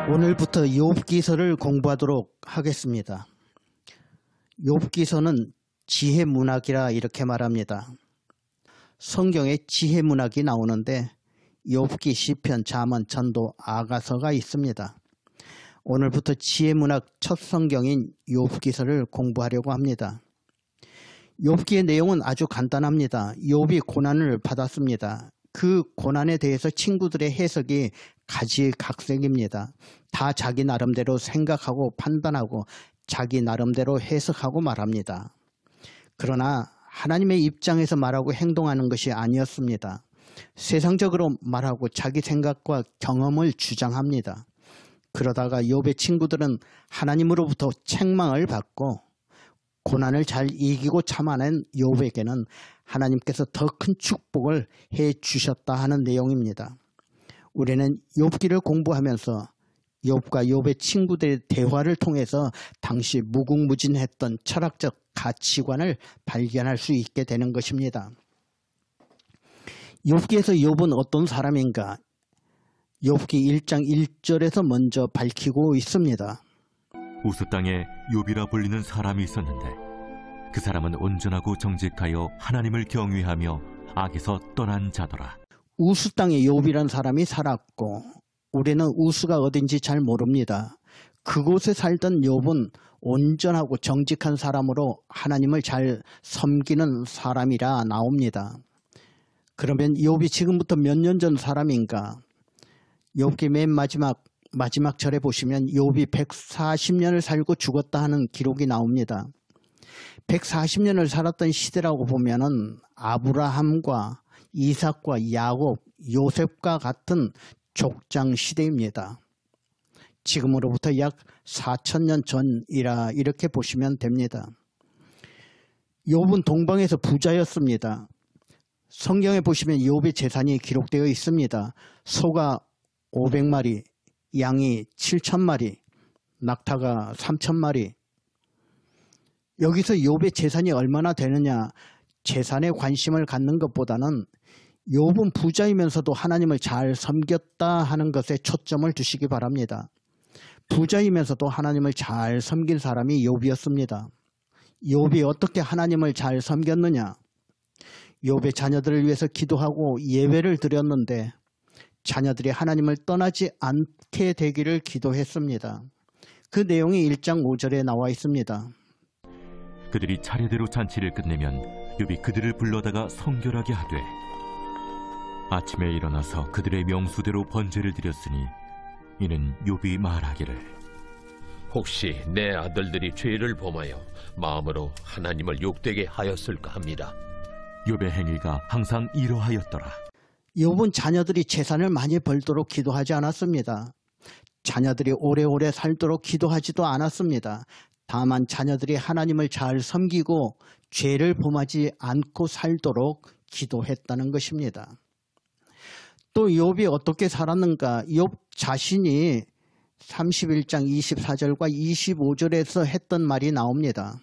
오늘부터 욥기서를 공부하도록 하겠습니다. 욥기서는 지혜문학이라 이렇게 말합니다. 성경에 지혜문학이 나오는데 욥기, 시편, 잠언, 전도, 아가서가 있습니다. 오늘부터 지혜문학 첫 성경인 욥기서를 공부하려고 합니다. 욥기의 내용은 아주 간단합니다. 욥이 고난을 받았습니다. 그 고난에 대해서 친구들의 해석이 가지각색입니다. 다 자기 나름대로 생각하고 판단하고 자기 나름대로 해석하고 말합니다. 그러나 하나님의 입장에서 말하고 행동하는 것이 아니었습니다. 세상적으로 말하고 자기 생각과 경험을 주장합니다. 그러다가 욥의 친구들은 하나님으로부터 책망을 받고 고난을 잘 이기고 참아낸 욥에게는 하나님께서 더 큰 축복을 해 주셨다 하는 내용입니다. 우리는 욥기를 공부하면서 욥과 욥의 친구들의 대화를 통해서 당시 무궁무진했던 철학적 가치관을 발견할 수 있게 되는 것입니다. 욥기에서 욥은 어떤 사람인가? 욥기 1장 1절에서 먼저 밝히고 있습니다. 우스 땅에 욥이라 불리는 사람이 있었는데 그 사람은 온전하고 정직하여 하나님을 경외하며 악에서 떠난 자더라. 우스 땅에 욥이란 사람이 살았고 우리는 우스가 어딘지 잘 모릅니다. 그곳에 살던 욥은 온전하고 정직한 사람으로 하나님을 잘 섬기는 사람이라 나옵니다. 그러면 욥이 지금부터 몇 년 전 사람인가? 욥기 맨 마지막 절에 보시면 욥이 140년을 살고 죽었다 하는 기록이 나옵니다. 140년을 살았던 시대라고 보면은 아브라함과 이삭과 야곱, 요셉과 같은 족장 시대입니다. 지금으로부터 약 4,000년 전이라 이렇게 보시면 됩니다. 욥은 동방에서 부자였습니다. 성경에 보시면 욥의 재산이 기록되어 있습니다. 소가 500마리, 양이 7,000마리, 낙타가 3,000마리. 여기서 욥의 재산이 얼마나 되느냐, 재산에 관심을 갖는 것보다는 욥은 부자이면서도 하나님을 잘 섬겼다 하는 것에 초점을 두시기 바랍니다. 부자이면서도 하나님을 잘 섬긴 사람이 욥이었습니다. 욥이 어떻게 하나님을 잘 섬겼느냐? 욥의 자녀들을 위해서 기도하고 예배를 드렸는데 자녀들이 하나님을 떠나지 않게 되기를 기도했습니다. 그 내용이 1장 5절에 나와 있습니다. 그들이 차례대로 잔치를 끝내면 욥이 그들을 불러다가 성결하게 하되 아침에 일어나서 그들의 명수대로 번제를 드렸으니 이는 욥이 말하기를 혹시 내 아들들이 죄를 범하여 마음으로 하나님을 욕되게 하였을까 합니다. 욥의 행위가 항상 이러하였더라. 욥은 자녀들이 재산을 많이 벌도록 기도하지 않았습니다. 자녀들이 오래오래 살도록 기도하지도 않았습니다. 다만 자녀들이 하나님을 잘 섬기고 죄를 범하지 않고 살도록 기도했다는 것입니다. 또 욥이 어떻게 살았는가? 욥 자신이 31장 24절과 25절에서 했던 말이 나옵니다.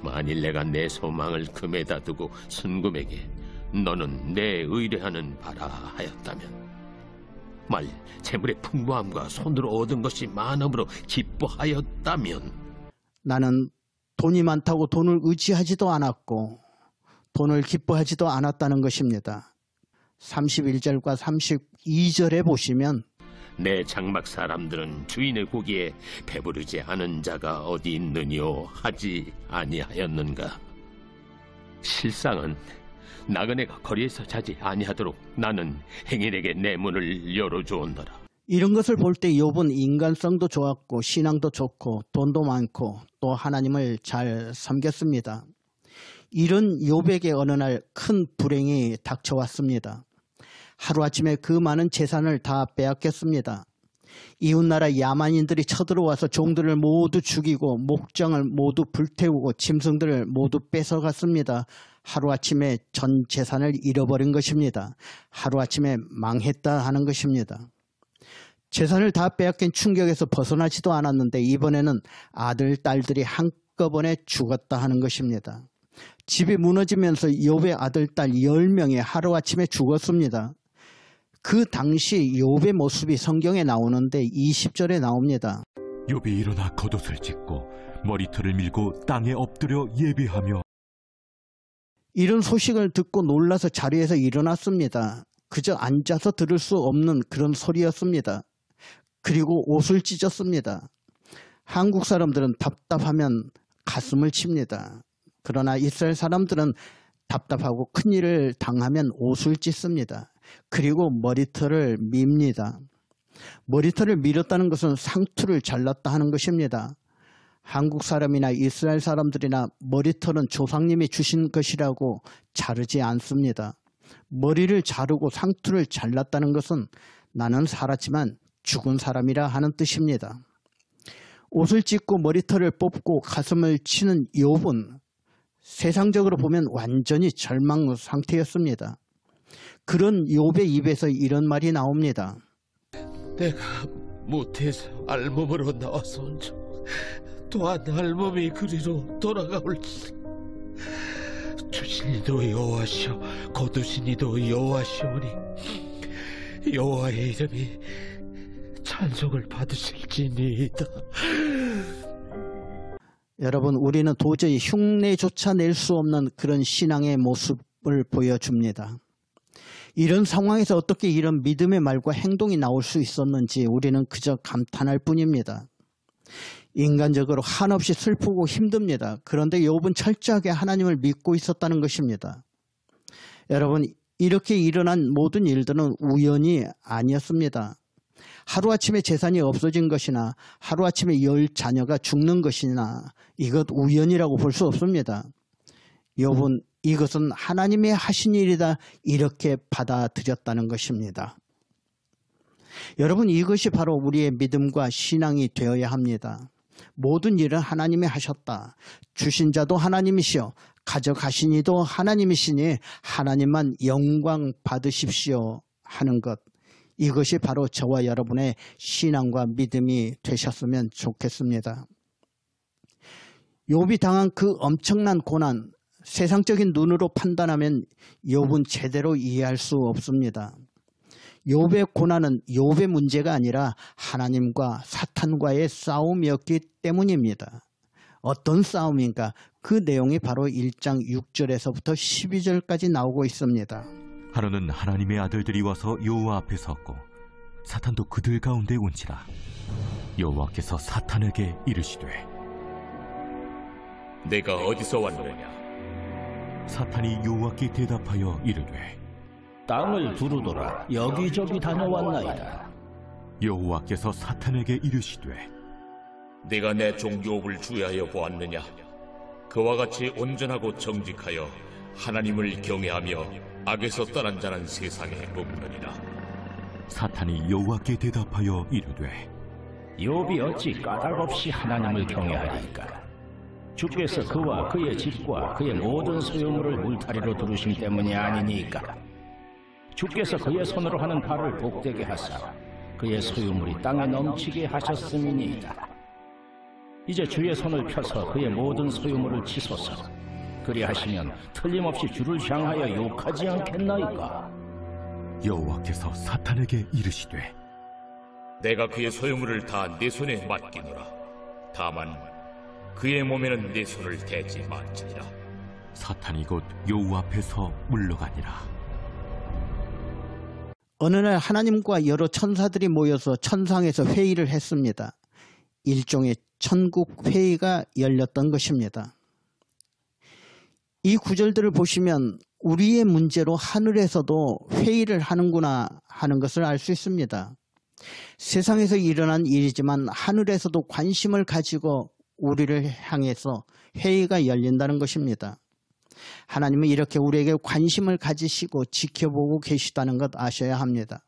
만일 내가 내 소망을 금에다 두고 순금에게 너는 내 의뢰하는 바라 하였다면 만일 재물의 풍부함과 손으로 얻은 것이 많음으로 기뻐하였다면 나는 돈이 많다고 돈을 의지하지도 않았고 돈을 기뻐하지도 않았다는 것입니다. 31절과 32절에 보시면 내 장막 사람들은 주인의 고기에 배부르지 않은 자가 어디 있느뇨 하지 아니하였는가. 실상은 나그네가 거리에서 자지 아니하도록 나는 행인에게 내 문을 열어주었노라. 이런 것을 볼 때 욥은 인간성도 좋았고 신앙도 좋고 돈도 많고 또 하나님을 잘 섬겼습니다. 이런 욥에게 어느 날 큰 불행이 닥쳐왔습니다. 하루아침에 그 많은 재산을 다 빼앗겼습니다. 이웃나라 야만인들이 쳐들어와서 종들을 모두 죽이고 목장을 모두 불태우고 짐승들을 모두 뺏어갔습니다. 하루아침에 전 재산을 잃어버린 것입니다. 하루아침에 망했다 하는 것입니다. 재산을 다 빼앗긴 충격에서 벗어나지도 않았는데 이번에는 아들, 딸들이 한꺼번에 죽었다 하는 것입니다. 집이 무너지면서 욥의 아들, 딸 10명이 하루아침에 죽었습니다. 그 당시 욥의 모습이 성경에 나오는데 20절에 나옵니다. 욥이 일어나 겉옷을 찢고 머리털을 밀고 땅에 엎드려 예배하며. 이런 소식을 듣고 놀라서 자리에서 일어났습니다. 그저 앉아서 들을 수 없는 그런 소리였습니다. 그리고 옷을 찢었습니다. 한국 사람들은 답답하면 가슴을 칩니다. 그러나 이스라엘 사람들은 답답하고 큰일을 당하면 옷을 찢습니다. 그리고 머리털을 밉니다. 머리털을 밀었다는 것은 상투를 잘랐다 하는 것입니다. 한국 사람이나 이스라엘 사람들이나 머리털은 조상님이 주신 것이라고 자르지 않습니다. 머리를 자르고 상투를 잘랐다는 것은 나는 살았지만 죽은 사람이라 하는 뜻입니다. 옷을 찢고 머리털을 뽑고 가슴을 치는 욥은 세상적으로 보면 완전히 절망 상태였습니다. 그런 욥의 입에서 이런 말이 나옵니다. 내가 무태에서 알몸으로 나와서온즉 또한 알몸이 그리로 돌아가올지. 주신 이도 여호와시오 거두신 이도 여호와시오니 여호와의 이름이 찬송을 받으실지니이다. 여러분, 우리는 도저히 흉내조차 낼 수 없는 그런 신앙의 모습을 보여줍니다. 이런 상황에서 어떻게 이런 믿음의 말과 행동이 나올 수 있었는지 우리는 그저 감탄할 뿐입니다. 인간적으로 한없이 슬프고 힘듭니다. 그런데 욥은 철저하게 하나님을 믿고 있었다는 것입니다. 여러분, 이렇게 일어난 모든 일들은 우연이 아니었습니다. 하루아침에 재산이 없어진 것이나 하루아침에 10자녀가 죽는 것이나 이것 우연이라고 볼 수 없습니다. 욥은 이것은 하나님의 하신 일이다 이렇게 받아들였다는 것입니다. 여러분, 이것이 바로 우리의 믿음과 신앙이 되어야 합니다. 모든 일은 하나님이 하셨다. 주신 자도 하나님이시오. 가져가신 이도 하나님이시니 하나님만 영광 받으십시오 하는 것. 이것이 바로 저와 여러분의 신앙과 믿음이 되셨으면 좋겠습니다. 욥이 당한 그 엄청난 고난, 세상적인 눈으로 판단하면 욥은 제대로 이해할 수 없습니다. 욥의 고난은 욥의 문제가 아니라 하나님과 사탄과의 싸움이었기 때문입니다. 어떤 싸움인가? 그 내용이 바로 1장 6절에서부터 12절까지 나오고 있습니다. 하루는 하나님의 아들들이 와서 여호와 앞에 섰고 사탄도 그들 가운데 온지라. 여호와께서 사탄에게 이르시되 내가 어디서 왔느냐? 사탄이 여호와께 대답하여 이르되 땅을 두루돌아 여기저기 다녀왔나이다. 여호와께서 사탄에게 이르시되 네가 내 종 욥을 주의하여 보았느냐? 그와 같이 온전하고 정직하여 하나님을 경외하며 악에서 떠난 자는 세상에 없느니라. 사탄이 여호와께 대답하여 이르되 욥이 어찌 까닭없이 하나님을 경외하리까? 주께서 그와 그의 집과 그의 모든 소유물을 울타리로 두르심 때문이 아니니까. 주께서 그의 손으로 하는 발을 복되게 하사 그의 소유물이 땅에 넘치게 하셨음이니이다. 이제 주의 손을 펴서 그의 모든 소유물을 치소서. 그리하시면 틀림없이 주를 향하여 욕하지 않겠나이까? 여호와께서 사탄에게 이르시되 내가 그의 소유물을 다 내 손에 맡기노라. 다만 그의 몸에는 내 손을 대지 말지니라. 사탄이 곧 여호와 앞에서 물러가니라. 어느 날 하나님과 여러 천사들이 모여서 천상에서 회의를 했습니다. 일종의 천국 회의가 열렸던 것입니다. 이 구절들을 보시면 우리의 문제로 하늘에서도 회의를 하는구나 하는 것을 알 수 있습니다. 세상에서 일어난 일이지만 하늘에서도 관심을 가지고 우리를 향해서 회의가 열린다는 것입니다. 하나님은 이렇게 우리에게 관심을 가지시고 지켜보고 계시다는 것 아셔야 합니다.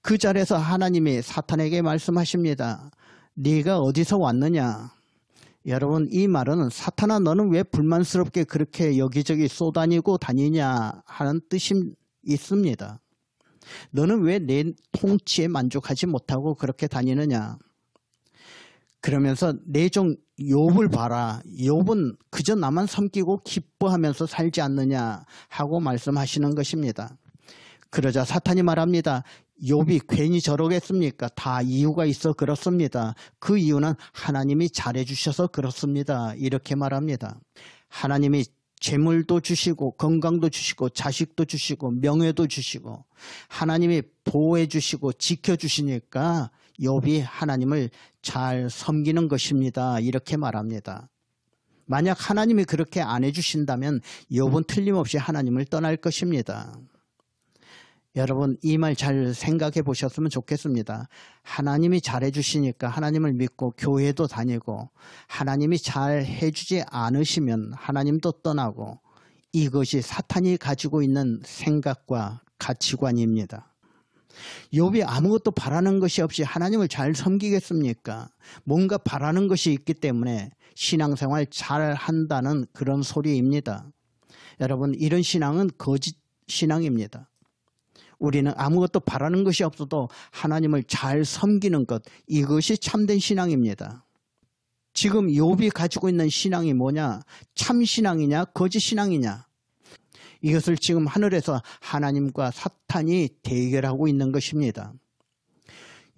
그 자리에서 하나님이 사탄에게 말씀하십니다. 네가 어디서 왔느냐? 여러분, 이 말은 사탄아 너는 왜 불만스럽게 그렇게 여기저기 쏘다니고 다니냐 하는 뜻이 있습니다. 너는 왜 내 통치에 만족하지 못하고 그렇게 다니느냐? 그러면서 내 종 욥을 봐라. 욥은 그저 나만 섬기고 기뻐하면서 살지 않느냐 하고 말씀하시는 것입니다. 그러자 사탄이 말합니다. 욥이 괜히 저러겠습니까? 다 이유가 있어 그렇습니다. 그 이유는 하나님이 잘해주셔서 그렇습니다. 이렇게 말합니다. 하나님이 재물도 주시고 건강도 주시고 자식도 주시고 명예도 주시고 하나님이 보호해 주시고 지켜주시니까 욥이 하나님을 잘 섬기는 것입니다. 이렇게 말합니다. 만약 하나님이 그렇게 안 해주신다면 욥은 틀림없이 하나님을 떠날 것입니다. 여러분 이 말 잘 생각해 보셨으면 좋겠습니다. 하나님이 잘해주시니까 하나님을 믿고 교회도 다니고 하나님이 잘 해주지 않으시면 하나님도 떠나고 이것이 사탄이 가지고 있는 생각과 가치관입니다. 욥이 아무것도 바라는 것이 없이 하나님을 잘 섬기겠습니까? 뭔가 바라는 것이 있기 때문에 신앙생활 잘 한다는 그런 소리입니다. 여러분 이런 신앙은 거짓 신앙입니다. 우리는 아무것도 바라는 것이 없어도 하나님을 잘 섬기는 것, 이것이 참된 신앙입니다. 지금 욥이 가지고 있는 신앙이 뭐냐? 참신앙이냐 거짓신앙이냐? 이것을 지금 하늘에서 하나님과 사탄이 대결하고 있는 것입니다.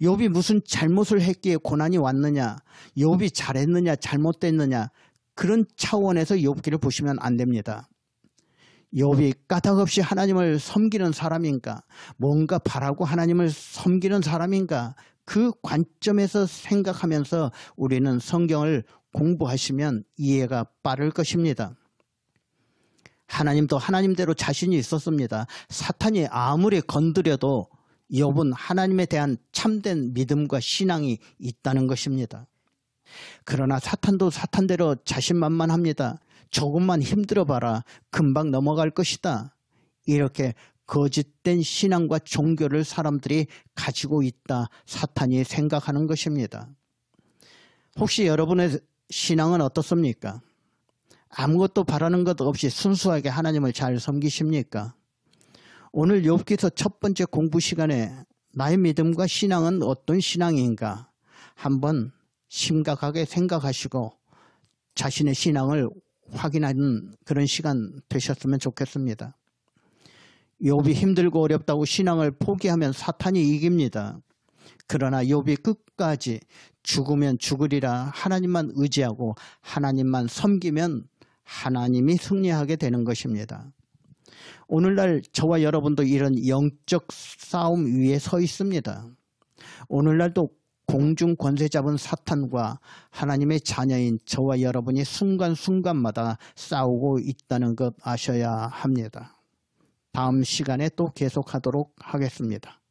욥이 무슨 잘못을 했기에 고난이 왔느냐? 욥이 잘했느냐 잘못됐느냐? 그런 차원에서 욥기를 보시면 안 됩니다. 욥이 까닭없이 하나님을 섬기는 사람인가? 뭔가 바라고 하나님을 섬기는 사람인가? 그 관점에서 생각하면서 우리는 성경을 공부하시면 이해가 빠를 것입니다. 하나님도 하나님대로 자신이 있었습니다. 사탄이 아무리 건드려도 욥은 하나님에 대한 참된 믿음과 신앙이 있다는 것입니다. 그러나 사탄도 사탄대로 자신만만합니다. 조금만 힘들어 봐라. 금방 넘어갈 것이다. 이렇게 거짓된 신앙과 종교를 사람들이 가지고 있다. 사탄이 생각하는 것입니다. 혹시 여러분의 신앙은 어떻습니까? 아무것도 바라는 것 없이 순수하게 하나님을 잘 섬기십니까? 오늘 욥기서 첫 번째 공부 시간에 나의 믿음과 신앙은 어떤 신앙인가? 한번 심각하게 생각하시고 자신의 신앙을 확인하는 그런 시간 되셨으면 좋겠습니다. 욥이 힘들고 어렵다고 신앙을 포기하면 사탄이 이깁니다. 그러나 욥이 끝까지 죽으면 죽으리라 하나님만 의지하고 하나님만 섬기면 하나님이 승리하게 되는 것입니다. 오늘날 저와 여러분도 이런 영적 싸움 위에 서 있습니다. 오늘날도 공중 권세 잡은 사탄과 하나님의 자녀인 저와 여러분이 순간순간마다 싸우고 있다는 것 아셔야 합니다. 다음 시간에 또 계속하도록 하겠습니다.